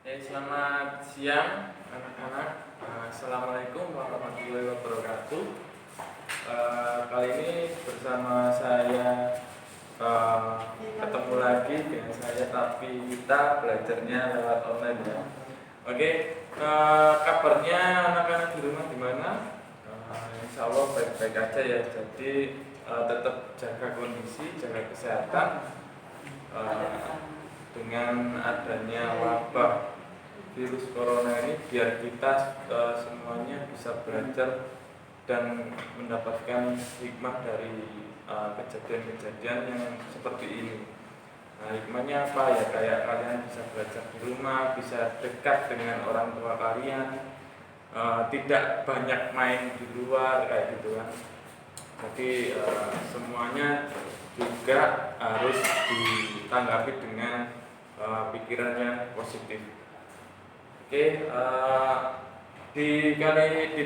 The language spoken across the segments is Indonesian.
Selamat siang anak-anak. Assalamualaikum warahmatullahi wabarakatuh. Kali ini bersama saya ketemu lagi dengan saya, tapi kita belajarnya lewat online ya. Oke, kabarnya anak-anak di rumah gimana? Insya Allah baik-baik aja ya. Jadi tetap jaga kondisi, jaga kesehatan. Dengan adanya wabah virus corona ini, biar kita semuanya bisa belajar dan mendapatkan hikmah dari kejadian-kejadian yang seperti ini. Nah, hikmahnya apa ya? Kayak kalian bisa belajar di rumah, bisa dekat dengan orang tua kalian, tidak banyak main di luar kayak gitu kan. Jadi semuanya juga harus ditanggapi dengan pikiran yang positif. Oke, di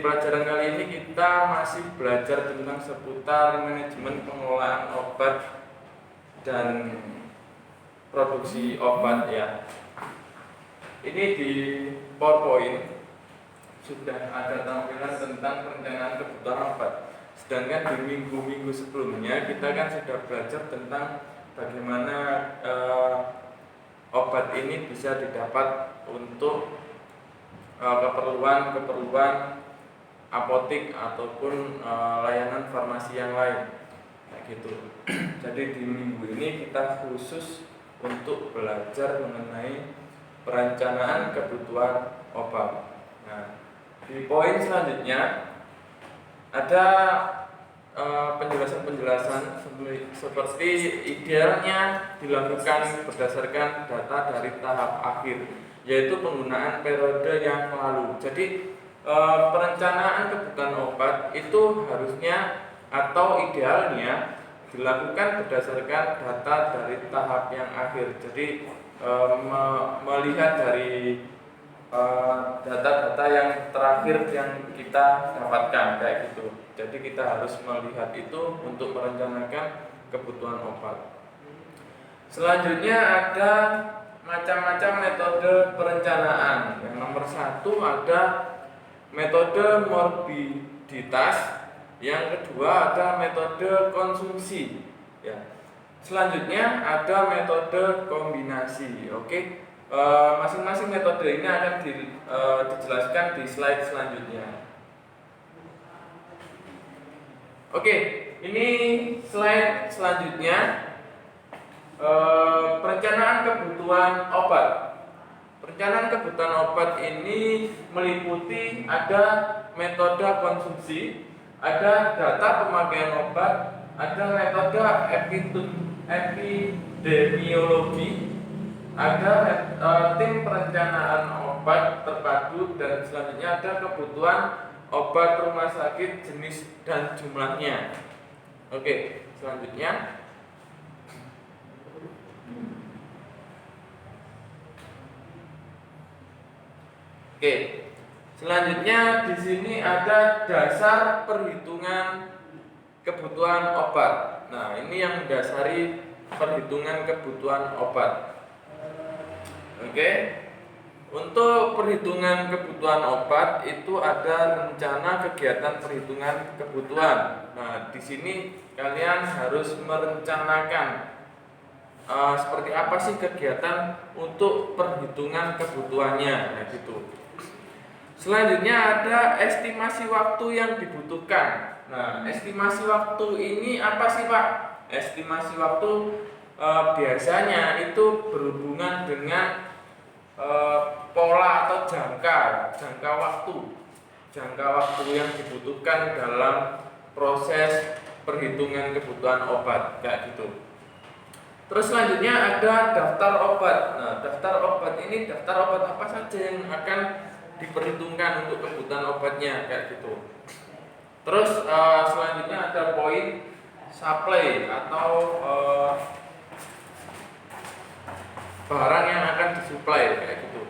pelajaran kali ini kita masih belajar tentang seputar manajemen pengelolaan obat dan produksi obat ya. Ini di PowerPoint sudah ada tampilan tentang perencanaan kebutuhan obat. Sedangkan di minggu-minggu sebelumnya kita kan sudah belajar tentang bagaimana obat ini bisa didapat untuk keperluan apotik ataupun layanan farmasi yang lain kayak gitu. Jadi di minggu ini kita khusus untuk belajar mengenai perencanaan kebutuhan obat. Nah, di poin selanjutnya ada penjelasan-penjelasan seperti idealnya dilakukan berdasarkan data dari tahap akhir, yaitu penggunaan periode yang lalu. Jadi perencanaan kebutuhan obat itu harusnya atau idealnya dilakukan berdasarkan data dari tahap yang akhir. Jadi melihat dari data-data yang terakhir yang kita dapatkan kayak gitu. Jadi kita harus melihat itu untuk merencanakan kebutuhan obat. Selanjutnya ada macam-macam metode perencanaan. Yang nomor satu ada metode morbiditas, yang kedua ada metode konsumsi. Ya. Selanjutnya ada metode kombinasi. Oke. Masing-masing metode ini akan dijelaskan di slide selanjutnya. Oke, ini slide selanjutnya, perencanaan kebutuhan obat. Perencanaan kebutuhan obat ini meliputi ada metode konsumsi, ada data pemakaian obat, ada metode epidemiologi, ada tim perencanaan obat terpadu, dan selanjutnya ada kebutuhan obat rumah sakit, jenis dan jumlahnya. Oke, selanjutnya di sini ada dasar perhitungan kebutuhan obat. Nah, ini yang mendasari perhitungan kebutuhan obat. Oke. Untuk perhitungan kebutuhan obat itu ada rencana kegiatan perhitungan kebutuhan. Nah, di sini kalian harus merencanakan seperti apa sih kegiatan untuk perhitungan kebutuhannya, nah gitu. Selanjutnya ada estimasi waktu yang dibutuhkan. Nah, estimasi waktu ini apa sih Pak? Estimasi waktu biasanya itu berhubungan dengan pola atau jangka waktu yang dibutuhkan dalam proses perhitungan kebutuhan obat kayak gitu. Terus selanjutnya ada daftar obat. Nah, daftar obat ini daftar obat apa saja yang akan diperhitungkan untuk kebutuhan obatnya kayak gitu. Terus selanjutnya ada poin supply atau barang yang akan disuplai kayak gitu.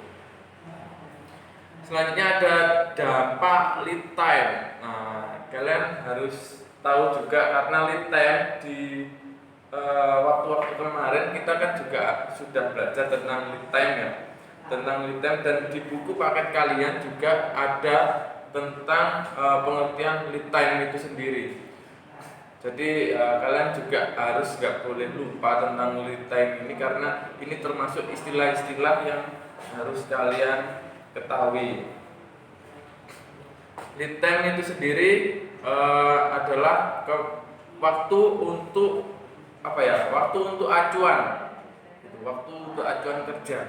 Selanjutnya ada dampak lead time. Nah, kalian harus tahu juga karena lead time di waktu-waktu kemarin kita kan juga sudah belajar tentang lead time ya. tentang lead time, dan di buku paket kalian juga ada tentang pengertian lead time itu sendiri. Jadi kalian juga harus nggak boleh lupa tentang lead time ini, karena ini termasuk istilah-istilah yang harus kalian ketahui. Lead time itu sendiri adalah waktu untuk waktu untuk acuan, waktu untuk acuan kerja.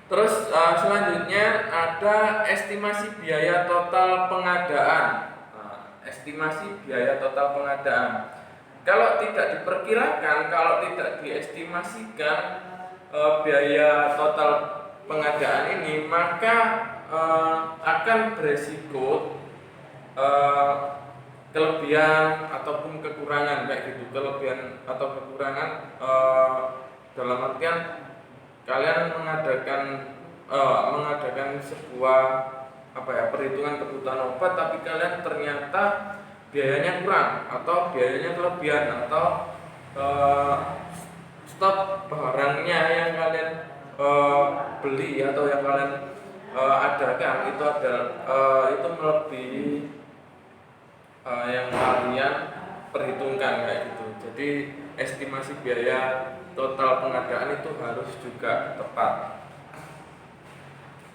Terus selanjutnya ada estimasi biaya total pengadaan. Estimasi biaya total pengadaan. Kalau tidak diperkirakan, kalau tidak diestimasikan biaya total pengadaan ini, maka akan beresiko kelebihan ataupun kekurangan kayak gitu. Kelebihan atau kekurangan dalam artian kalian mengadakan sebuah perhitungan kebutuhan obat, tapi kalian ternyata biayanya kurang atau biayanya kelebihan atau stok barangnya yang kalian beli atau yang kalian adakan itu melebihi yang kalian perhitungkan kayak gitu. Jadi estimasi biaya total pengadaan itu harus juga tepat.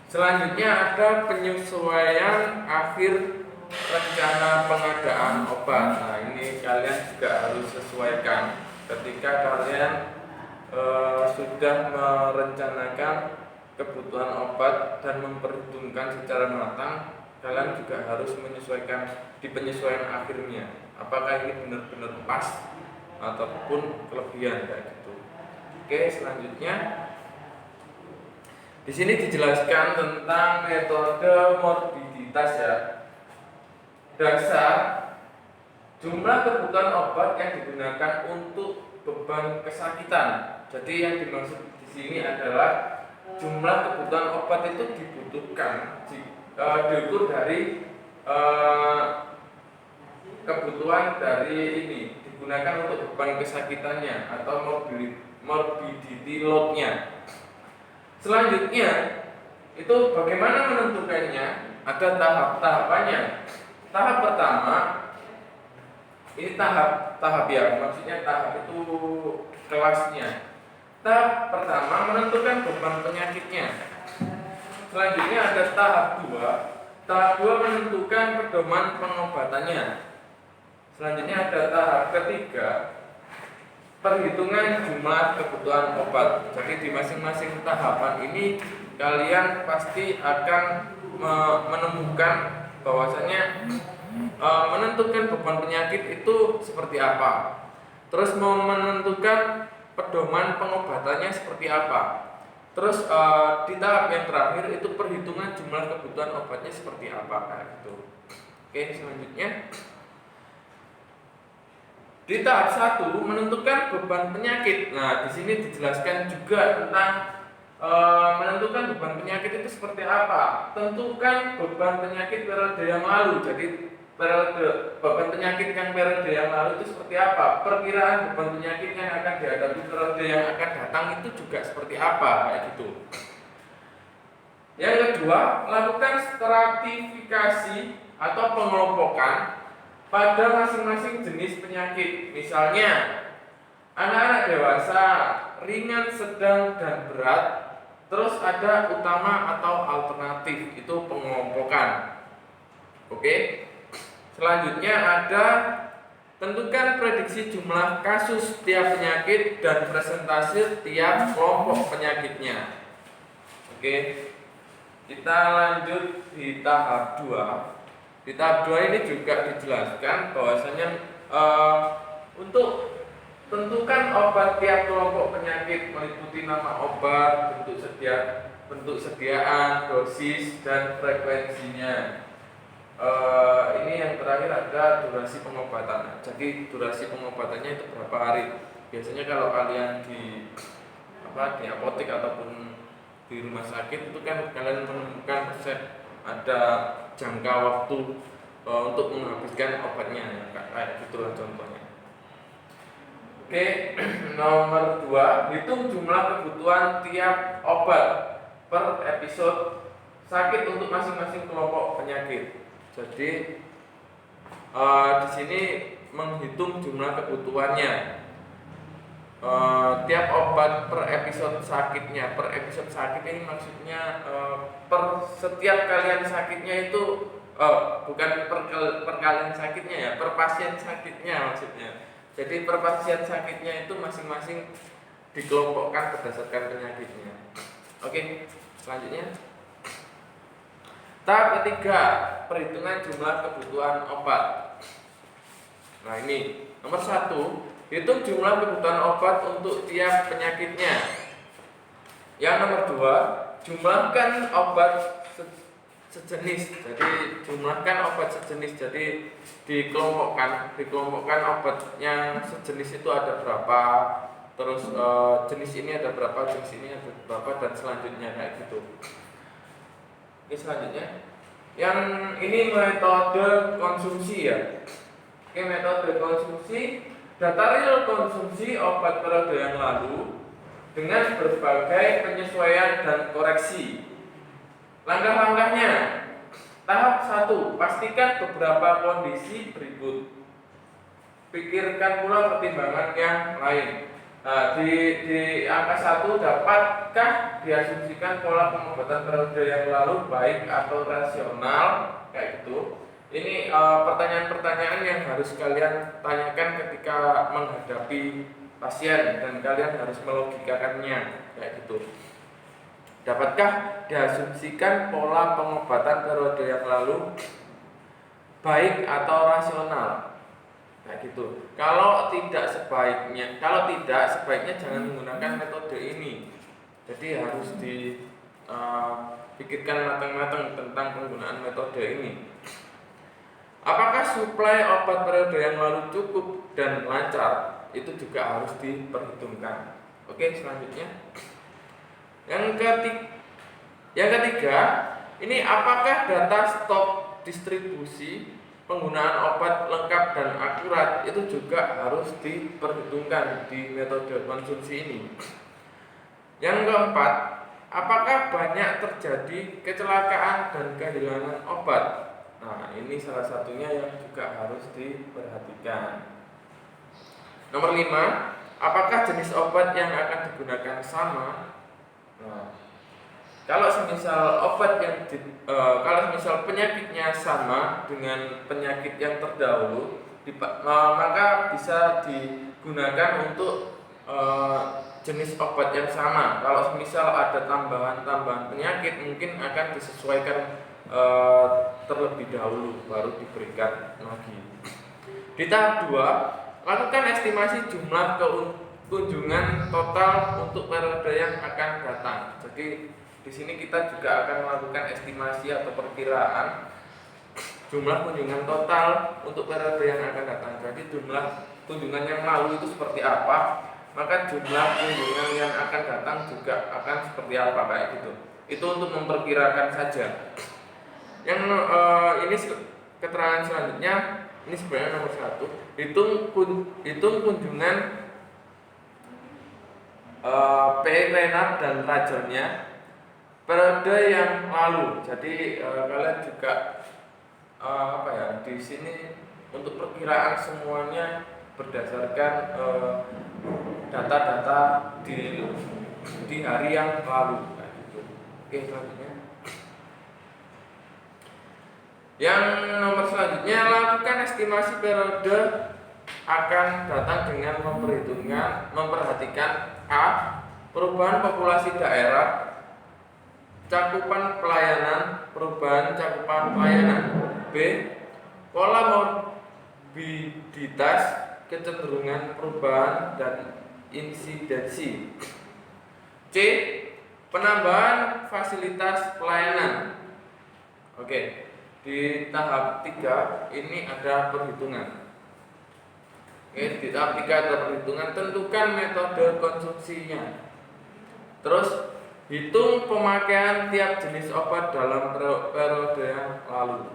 Selanjutnya ada penyesuaian akhir rencana pengadaan obat. Nah, ini kalian juga harus sesuaikan ketika kalian sudah merencanakan kebutuhan obat dan memperhitungkan secara matang. Kalian juga harus menyesuaikan di penyesuaian akhirnya, apakah ini benar-benar pas ataupun kelebihan kayak gitu. Oke, selanjutnya di sini dijelaskan tentang metode morbiditas ya. Dasar jumlah kebutuhan obat yang digunakan untuk beban kesakitan. Jadi yang dimaksud di sini adalah jumlah kebutuhan obat itu dibutuhkan diukur dari kebutuhan dari ini digunakan untuk beban kesakitannya atau morbidity load-nya. Selanjutnya itu bagaimana menentukannya? Ada tahap-tahapannya. Tahap pertama ini tahap ya, maksudnya tahap itu kelasnya. Tahap pertama menentukan beban penyakitnya. Selanjutnya ada tahap 2. Tahap 2 menentukan pedoman pengobatannya. Selanjutnya ada tahap ketiga, perhitungan jumlah kebutuhan obat. Jadi di masing-masing tahapan ini kalian pasti akan menemukan bahwasanya menentukan beban penyakit itu seperti apa. Terus mau menentukan pedoman pengobatannya seperti apa. Terus di tahap yang terakhir itu perhitungan jumlah kebutuhan obatnya seperti apa kayak gitu. Oke, selanjutnya di tahap 1 menentukan beban penyakit. Nah, di sini dijelaskan juga tentang menentukan beban penyakit itu seperti apa. Tentukan beban penyakit periode yang lalu. Jadi periode beban penyakit yang periode yang lalu itu seperti apa. Perkiraan beban penyakit yang akan dihadapi periode yang akan datang itu juga seperti apa kayak gitu. Yang kedua, lakukan stratifikasi atau pengelompokan pada masing-masing jenis penyakit. Misalnya anak-anak dewasa, ringan, sedang, dan berat. Terus ada utama atau alternatif, itu pengelompokan. Oke. Selanjutnya ada tentukan prediksi jumlah kasus tiap penyakit dan presentase tiap kelompok penyakitnya. Oke. Kita lanjut di tahap 2. Di tahap 2 ini juga dijelaskan bahwasanya untuk tentukan obat tiap kelompok penyakit meliputi nama obat, bentuk sediaan, dosis, dan frekuensinya. Ini yang terakhir ada durasi pengobatan. Jadi durasi pengobatannya itu berapa hari? Biasanya kalau kalian di apotek ataupun di rumah sakit itu kan kalian menemukan resep, ada jangka waktu untuk menghabiskan obatnya, kayak gitulah contohnya. Oke, nomor 2, hitung jumlah kebutuhan tiap obat per episode sakit untuk masing-masing kelompok penyakit. Jadi di sini menghitung jumlah kebutuhannya. Tiap obat per episode sakitnya. Per episode sakit ini maksudnya per setiap kalian sakitnya itu bukan per kalian sakitnya ya, per pasien sakitnya maksudnya. Jadi per pasien sakitnya itu masing-masing dikelompokkan berdasarkan penyakitnya. Oke, selanjutnya. Tahap ketiga, perhitungan jumlah kebutuhan obat. Nah ini, nomor 1, hitung jumlah kebutuhan obat untuk tiap penyakitnya. Yang nomor 2, jumlahkan obat sejenis. Jadi jumlahkan obat sejenis. Jadi dikelompokkan obat yang sejenis itu ada berapa, terus jenis ini ada berapa, jenis ini ada berapa, dan selanjutnya kayak gitu. Oke, selanjutnya yang ini metode konsumsi ya. Oke, metode konsumsi, data real konsumsi obat periode yang lalu dengan berbagai penyesuaian dan koreksi. Langkah-langkahnya. Tahap 1, pastikan beberapa kondisi berikut. Pikirkan pula pertimbangan yang lain. Nah, di angka 1, dapatkah diasumsikan pola pengobatan periode yang lalu baik atau rasional, kayak gitu. Ini pertanyaan-pertanyaan yang harus kalian tanyakan ketika menghadapi pasien dan kalian harus melogikakannya, kayak gitu. Dapatkah diasumsikan pola pengobatan periode yang lalu baik atau rasional? Kayak gitu. Kalau tidak sebaiknya jangan menggunakan metode ini. Jadi harus dipikirkan matang-matang tentang penggunaan metode ini. Apakah suplai obat periode yang lalu cukup dan lancar? Itu juga harus diperhitungkan. Oke, selanjutnya. Yang ketiga, ini apakah data stok distribusi penggunaan obat lengkap dan akurat? Itu juga harus diperhitungkan di metode konsumsi ini. Yang keempat, apakah banyak terjadi kecelakaan dan kehilangan obat? Nah, ini salah satunya yang juga harus diperhatikan. Nomor 5, apakah jenis obat yang akan digunakan sama? Nah, kalau semisal penyakitnya sama dengan penyakit yang terdahulu, maka bisa digunakan untuk jenis obat yang sama. Kalau semisal ada tambahan penyakit, mungkin akan disesuaikan terlebih dahulu, baru diberikan lagi. Di tahap 2, lakukan estimasi jumlah kunjungan total untuk periode yang akan datang. Jadi di sini kita juga akan melakukan estimasi atau perkiraan jumlah kunjungan total untuk periode yang akan datang. Jadi jumlah kunjungan yang lalu itu seperti apa, maka jumlah kunjungan yang akan datang juga akan seperti apa, kayak gitu. Itu untuk memperkirakan saja. Yang ini keterangan selanjutnya, ini sebenarnya nomor 1, hitung kunjungan P. Renard dan Rajernya periode yang lalu. Jadi kalian juga di sini untuk perkiraan semuanya berdasarkan data-data di hari yang lalu. Nah, gitu. Oke, selanjutnya. Yang nomor selanjutnya, lakukan estimasi periode akan datang dengan memperhatikan A. Perubahan populasi daerah, cakupan pelayanan, perubahan cakupan pelayanan. B. Pola morbiditas, kecenderungan perubahan dan insidensi. C. Penambahan fasilitas pelayanan. Oke, di tahap 3 ini ada perhitungan. Oke, di tahap 3 ada perhitungan, tentukan metode konsumsinya. Terus hitung pemakaian tiap jenis obat dalam periode yang lalu.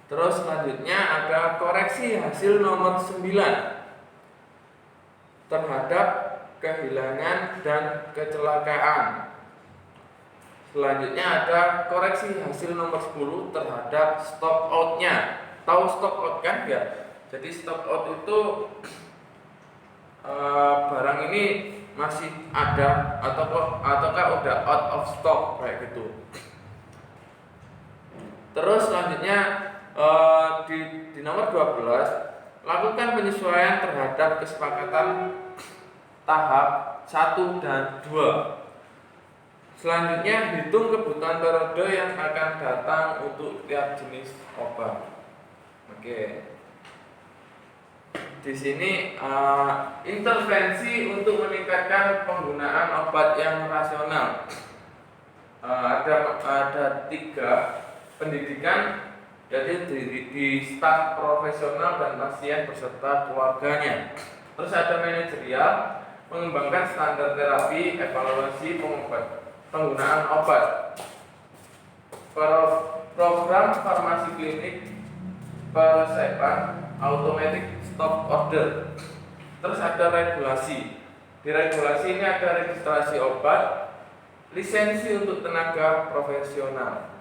Terus selanjutnya ada koreksi hasil nomor 9. terhadap kehilangan dan kecelakaan. Selanjutnya ada koreksi hasil nomor 10 terhadap stop out-nya. Tahu stop out kan ya? Jadi stop out itu barang ini masih ada ataukah udah out of stock kayak gitu. Terus selanjutnya di nomor 12, lakukan penyesuaian terhadap kesepakatan tahap 1 dan 2. Selanjutnya, hitung kebutuhan periode yang akan datang untuk tiap jenis obat. Oke. Di sini intervensi untuk meningkatkan penggunaan obat yang rasional. Ada 3 pendidikan, yaitu di staf profesional dan pasien beserta keluarganya. Terus ada manajerial, mengembangkan standar terapi, evaluasi penggunaan obat, program farmasi klinik, peresepan, automatic stop order. Terus ada regulasi. Di regulasi ini ada registrasi obat, lisensi untuk tenaga profesional.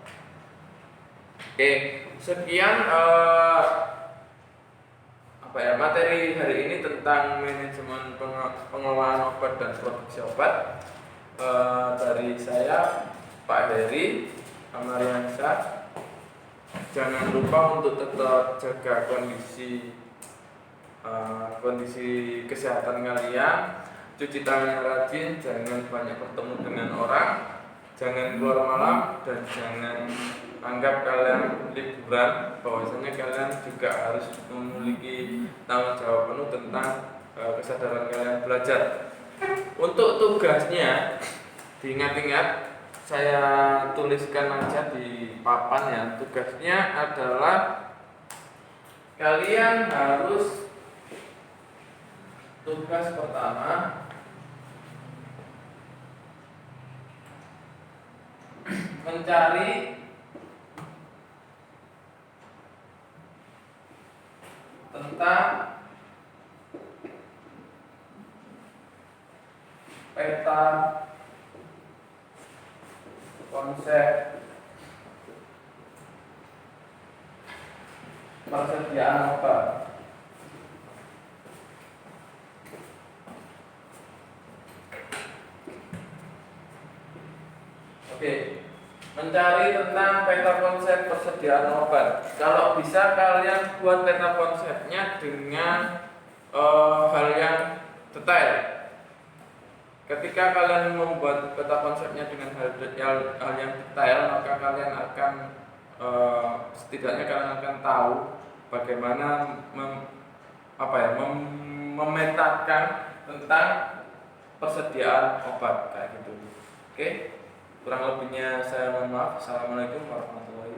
Oke, sekian materi hari ini tentang manajemen pengelolaan obat dan produksi obat. Dari saya, Pak Heri Amariansyah. Jangan lupa untuk tetap jaga kondisi kesehatan kalian, cuci tangan yang rajin, jangan banyak bertemu dengan orang, jangan keluar malam, dan jangan anggap kalian liburan, bahwasanya kalian juga harus memiliki tanggung jawab penuh tentang kesadaran kalian belajar. Untuk tugasnya diingat-ingat, saya tuliskan aja di papan ya. Tugasnya adalah kalian harus, tugas pertama mencari tentang peta konsep persediaan obat. Oke, mencari tentang peta konsep persediaan obat. Kalau bisa kalian buat peta konsepnya dengan hal yang detail. Ketika kalian membuat peta konsepnya dengan hal yang detail, maka kalian akan setidaknya kalian akan tahu bagaimana memetakan tentang persediaan obat kayak gitu. Oke, kurang lebihnya saya mohon maaf. Assalamualaikum warahmatullahi wabarakatuh.